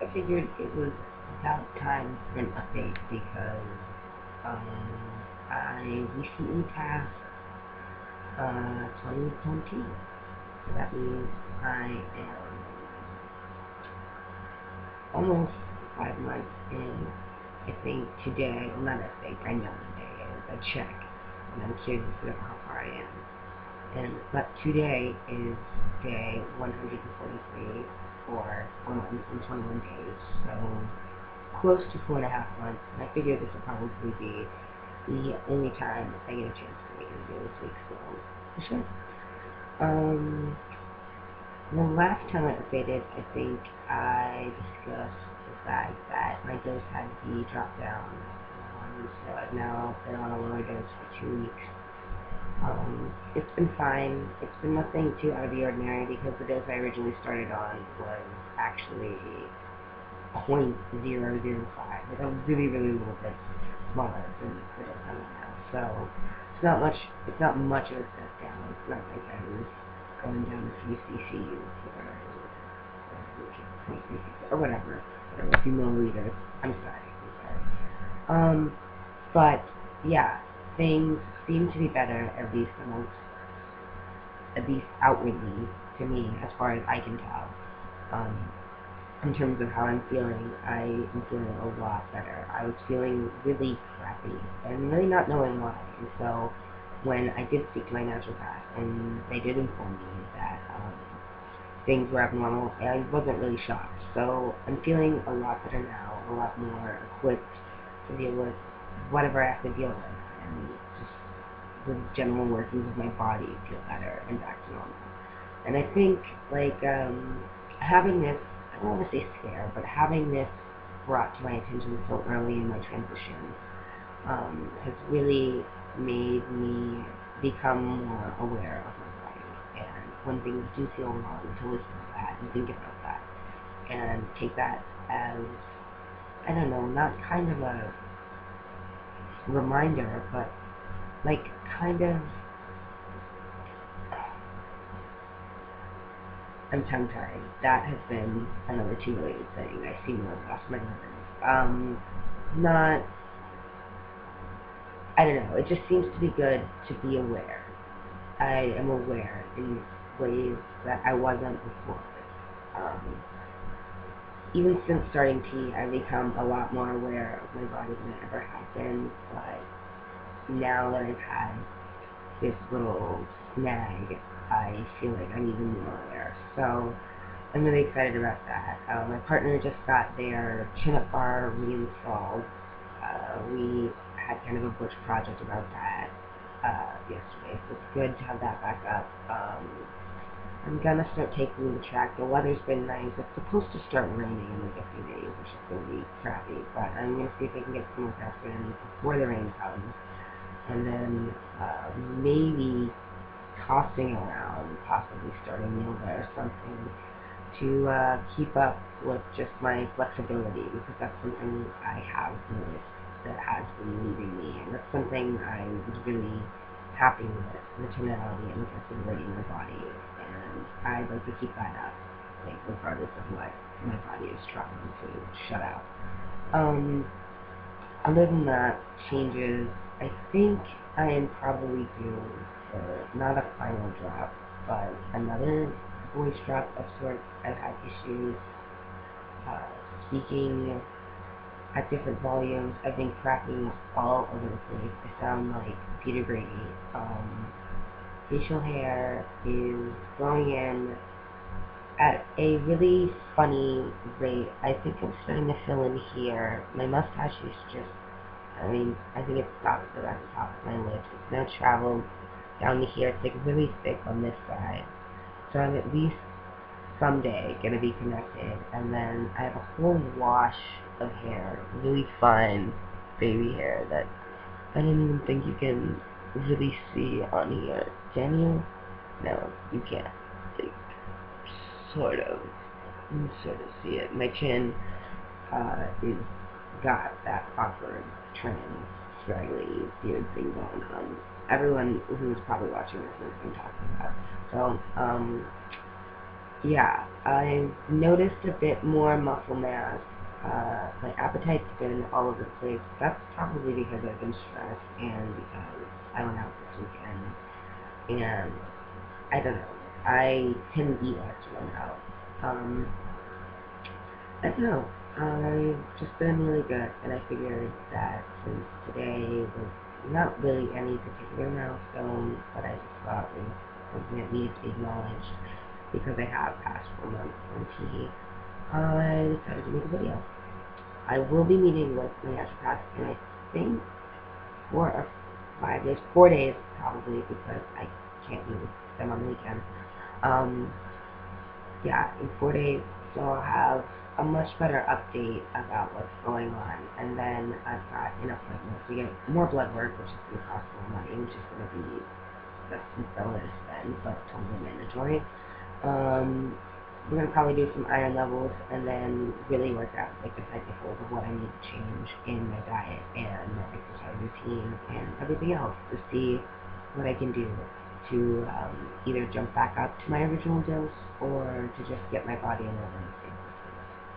I figured it was about time for an update because I recently passed 2020. So that means I am almost 5 months in. I think today, well, not I think, I know today is a check, and I'm curious of how far I am. But today is day 143 or 4 months and 21 days, so close to 4.5 months. And I figured this would probably be the only time I get a chance to make a video this week, so for sure. The last time I updated, I think I discussed the fact that my dose had to be dropped down. So I've now been on a lower dose for 2 weeks. It's been fine. It's been nothing too out of the ordinary because the dose I originally started on was actually 0.005, like a really, really little bit smaller than the dose I'm on now. So it's not much of a step down. It's not like I was going down a few cc's or whatever, a few milliliters. I'm sorry. But yeah, things seem to be better, at least outwardly to me, as far as I can tell. In terms of how I'm feeling, I am feeling a lot better. I was feeling really crappy and really not knowing why. And so when I did speak to my naturopath, and they did inform me that things were abnormal, I wasn't really shocked. So I'm feeling a lot better now, a lot more equipped to deal with whatever I have to deal with, and just the general workings of my body feel better and back to normal. And I think, like, having this, I don't want to say scare, but having this brought to my attention so early in my transition has really made me become more aware of my body. And when things do feel wrong, to listen to that and think about that and take that as, I don't know, not kind of a reminder, but like kind of, I'm tongue-tied. That has been another two-related thing. I seem to have lost my words. Not, I don't know, it just seems to be good to be aware. I am aware in ways that I wasn't before. Um, Even since starting tea, I've become a lot more aware of my body than I ever have been, but now that I've had this little snag, I feel like I'm even more aware. So I'm really excited about that. My partner just got their chin-up bar reinstalled. We had kind of a bush project about that yesterday, so it's good to have that back up. I'm gonna start taking the track. The weather's been nice. It's supposed to start raining in like a few days, which is gonna be crappy, but I'm gonna see if I can get some workouts in before the rain comes. And then maybe tossing around, possibly starting yoga or something to keep up with just my flexibility, because that's something I have noticed that has been leaving me, and that's something I was really happy with, the tonality and the flexibility in my body, and I'd like to keep that up, like regardless of what my body is struggling to shut out. Um, Other than that, changes, I think I am probably due for not a final drop, but another voice drop of sorts. I've had issues uh, speaking at different volumes. I've been cracking all over the place. I sound like Peter Brady. Facial hair is growing in at a really funny rate. I think I'm starting to fill in here. My mustache is just, I think it stops at the top of my lips. It's now traveled down to here. It's like really thick on this side. So I'm at least someday gonna be connected. And then I have a whole wash of hair, really fine baby hair that I don't even think you can really see on here. Can you? No, you can't. Like, sort of. You can sort of see it. My chin is got that awkward trans straggly beard thing going on. Everyone who's probably watching this knows what I'm talking about. So, yeah, I've noticed a bit more muscle mass. My appetite's been all over the place. That's probably because I've been stressed and because I went out this weekend. And I don't know. I tend to eat less when I'm out. Um, I don't know. I've just been really good, and I figured that since today was not really any particular milestone, but I just thought it was something that needed to be acknowledged because I have passed 4 months on T, I decided to make a video. I will be meeting with my naturopath in I think 4 or 5 days, 4 days probably because I can't meet with them on the weekend. Um, yeah, in 4 days, so I'll have a much better update about what's going on. And then I've got an appointment to get more blood work, which is going to cost more money, which is going to be just a bonus then, but totally mandatory. Um, we're going to probably do some iron levels and then really work out like the technicals of what I need to change in my diet and my exercise routine and everything else to see what I can do to either jump back up to my original dose or to just get my body in a little stable.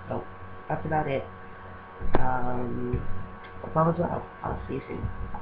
So that's about it. Hope all is well. I'll see you soon. Bye.